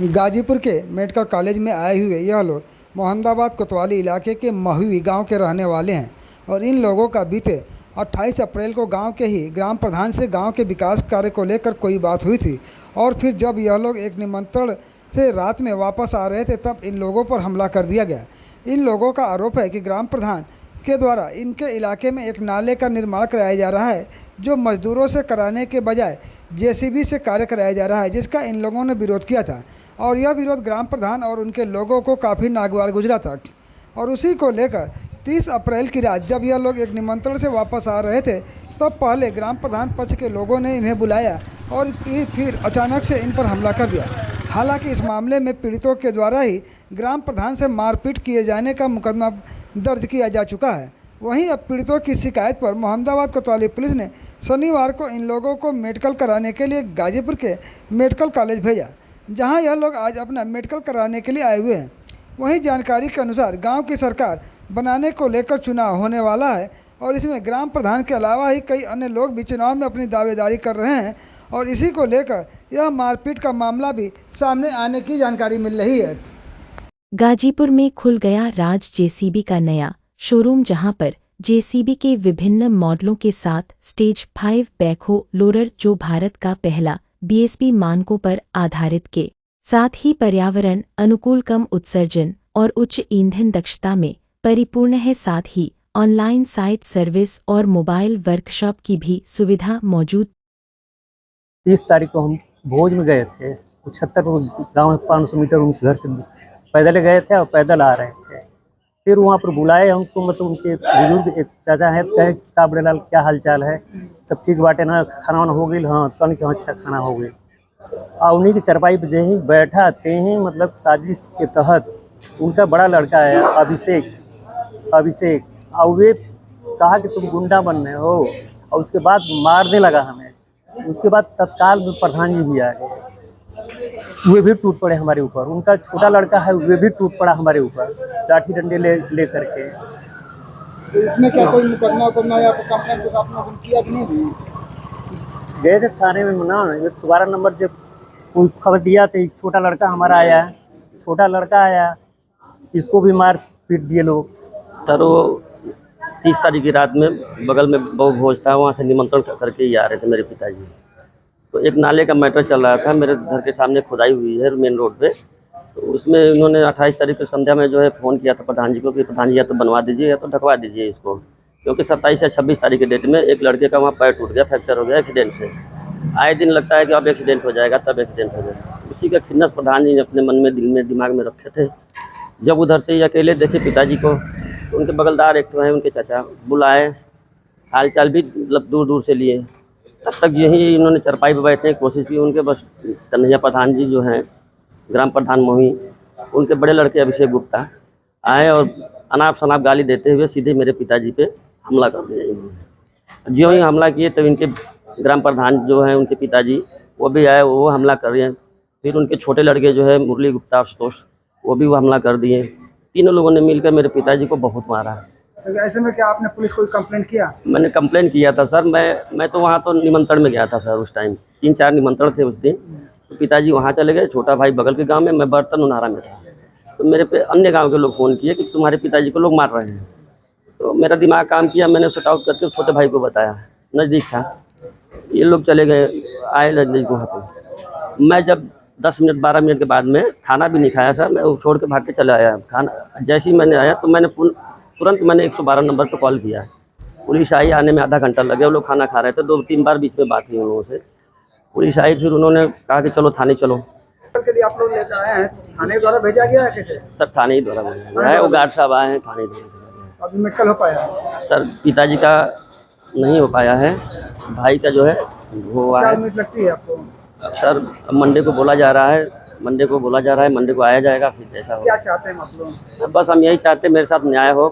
गाजीपुर के medical college में आए हुए यह लोग मोहम्मदाबाद कोतवाली इलाके के महुई गांव के रहने वाले हैं और इन लोगों का बीते 28 अप्रैल को गांव के ही ग्राम प्रधान से गांव के विकास कार्य को लेकर कोई बात हुई थी और फिर जब यह लोग एक निमंत्रण से रात में वापस आ रहे थे तब इन लोगों पर हमला कर दिया गया। इन लोगों का आरोप है कि ग्राम प्रधान के द्वारा इनके इलाके में एक नाले का निर्माण कराया जा रहा है जो मजदूरों से कराने के बजाय जेसीबी से कार्य कराया जा रहा है, जिसका इन लोगों ने विरोध किया था और यह विरोध ग्राम प्रधान और उनके लोगों को काफ़ी नागवार गुजरा था। और उसी को लेकर 30 अप्रैल की रात जब यह लोग एक निमंत्रण से वापस आ रहे थे तब पहले ग्राम प्रधान पक्ष के लोगों ने इन्हें बुलाया और फिर अचानक से इन पर हमला कर दिया। हालांकि इस मामले में पीड़ितों के द्वारा ही ग्राम प्रधान से मारपीट किए जाने का मुकदमा दर्ज किया जा चुका है। वहीं अब पीड़ितों की शिकायत पर मोहम्मदाबाद कोतवाली पुलिस ने शनिवार को इन लोगों को मेडिकल कराने के लिए गाजीपुर के मेडिकल कॉलेज भेजा, जहां यह लोग आज अपना मेडिकल कराने के लिए आए हुए हैं। वहीं जानकारी के अनुसार गांव की सरकार बनाने को लेकर चुनाव होने वाला है और इसमें ग्राम प्रधान के अलावा ही कई अन्य लोग भी चुनाव में अपनी दावेदारी कर रहे हैं और इसी को लेकर यह मारपीट का मामला भी सामने आने की जानकारी मिल रही है। गाजीपुर में खुल गया राज जेसीबी का नया शोरूम, जहां पर जेसीबी के विभिन्न मॉडलों के साथ स्टेज 5 बैकहो लोडर, जो भारत का पहला बीएसपी मानकों पर आधारित के साथ ही पर्यावरण अनुकूल, कम उत्सर्जन और उच्च ईंधन दक्षता में परिपूर्ण है। साथ ही ऑनलाइन साइट सर्विस और मोबाइल वर्कशॉप की भी सुविधा मौजूद। 30 तारीख को हम भोज में गए थे। 75 गाँव 500 मीटर उनके घर से पैदल गए थे और पैदल आ रहे थे। फिर वहाँ पर बुलाए हमको, मतलब उनके बुजुर्ग एक चाचा हैं, तो कहे का बड़ेलाल क्या हाल चाल है, सब ठीक बाटे ना, खाना वाना हो गई? हाँ, कल के अच्छा खाना हो गई। और उन्हीं की चरपाई पर जहीं बैठा ते ही मतलब साजिश के तहत उनका बड़ा लड़का है अभिषेक और वे कहा कि तुम गुंडा बन रहे हो और उसके बाद मारने लगा हमें। उसके बाद तत्काल प्रधान जी भी आए, वे भी टूट पड़े हमारे ऊपर। उनका छोटा लड़का है, वे भी टूट पड़ा हमारे ऊपर लाठी डंडे ले करके। तो इसमें क्या कोई मुकदमा या कंप्लेंट किया कि नहीं? गए थे थाने में ना, 112 नंबर जब खबर दिया तो एक छोटा लड़का आया, इसको भी मार पीट दिए लोग। सर वो 30 तारीख की रात में बगल में बहु भोज था, वहाँ से निमंत्रण करके ही आ रहे थे मेरे पिताजी। तो एक नाले का मैटर चल रहा था, मेरे घर के सामने खुदाई हुई है मेन रोड पे। तो उसमें इन्होंने 28 तारीख को संध्या में जो है फ़ोन किया था प्रधान जी को कि प्रधान जी या तो बनवा दीजिए या तो ढकवा दीजिए इसको, क्योंकि 27 या 26 तारीख के डेट में एक लड़के का वहाँ पैर टूट गया, फ्रैक्चर हो गया एक्सीडेंट से। आए दिन लगता है कि अब एक्सीडेंट हो जाएगा, तब एक्सीडेंट हो जाएगा। उसी का खिन्नस प्रधान जी ने अपने मन में, दिल में, दिमाग में रखे थे। जब उधर से ही अकेले देखे पिताजी को, तो उनके बगलदार एक तो हैं उनके चाचा, बुलाए, हाल चाल भी मतलब दूर दूर से लिए। तब तक यही इन्होंने चरपाई पर बैठने की कोशिश की। उनके बस कन्हैया प्रधान जी जो हैं ग्राम प्रधान मोही, उनके बड़े लड़के अभिषेक गुप्ता आए और अनाप शनाप गाली देते हुए सीधे मेरे पिताजी पे हमला कर दिया इन्होंने। जो ही हमला किए तब इनके ग्राम प्रधान जो हैं उनके पिताजी वो भी आए, वो हमला कर रहे हैं। फिर उनके छोटे लड़के जो है मुरली गुप्ता, आशुतोष, वो भी वो हमला कर दिए। तीनों लोगों ने मिलकर मेरे पिताजी को बहुत मारा। तो ऐसे में क्या आपने पुलिस कोई कंप्लेंट किया? मैंने कंप्लेन किया था सर। मैं तो वहाँ तो निमंत्रण में गया था सर। उस टाइम 3-4 निमंत्रण थे उस दिन। तो पिताजी वहाँ चले गए, छोटा भाई बगल के गांव में, मैं बर्तन उन्हारा में था। तो मेरे पे अन्य गांव के लोग फ़ोन किए कि तुम्हारे पिताजी को लोग मार रहे हैं। तो मेरा दिमाग काम किया, मैंने शॉर्ट आउट करके छोटे भाई को बताया, नज़दीक था। ये लोग चले गए, आए नज़दीक वहाँ पर। मैं जब 10 मिनट 12 मिनट के बाद में खाना भी नहीं खाया सर, मैं वो छोड़ के भाग के चला आया। खाना जैसे ही मैंने आया तो मैंने तुरंत मैंने 112 नंबर पर कॉल किया। पुलिस आई, आने में आधा घंटा लग गया। वो लोग खाना खा रहे थे, 2-3 बार बीच में बात हुई उन लोगों से। पुलिस आई, फिर उन्होंने कहा कि चलो थाने चलो। के लिए आप लोग लेकर आए हैं, थाने द्वारा भेजा गया है कैसे? सर थाने ही द्वारा भेजा गया है, वो गार्ड साहब आए हैं, थाने द्वारा। अभी मेडिकल हो पाया? सर पिताजी का नहीं हो पाया है, भाई का जो है वो हुआ क्या है। उम्मीद लगती है आपको? सर मंडे को बोला जा रहा है, मंडे को आया जाएगा, फिर जैसा हो। क्या चाहते हैं आप लोग? बस हम यही चाहते हैं मेरे साथ न्याय हो।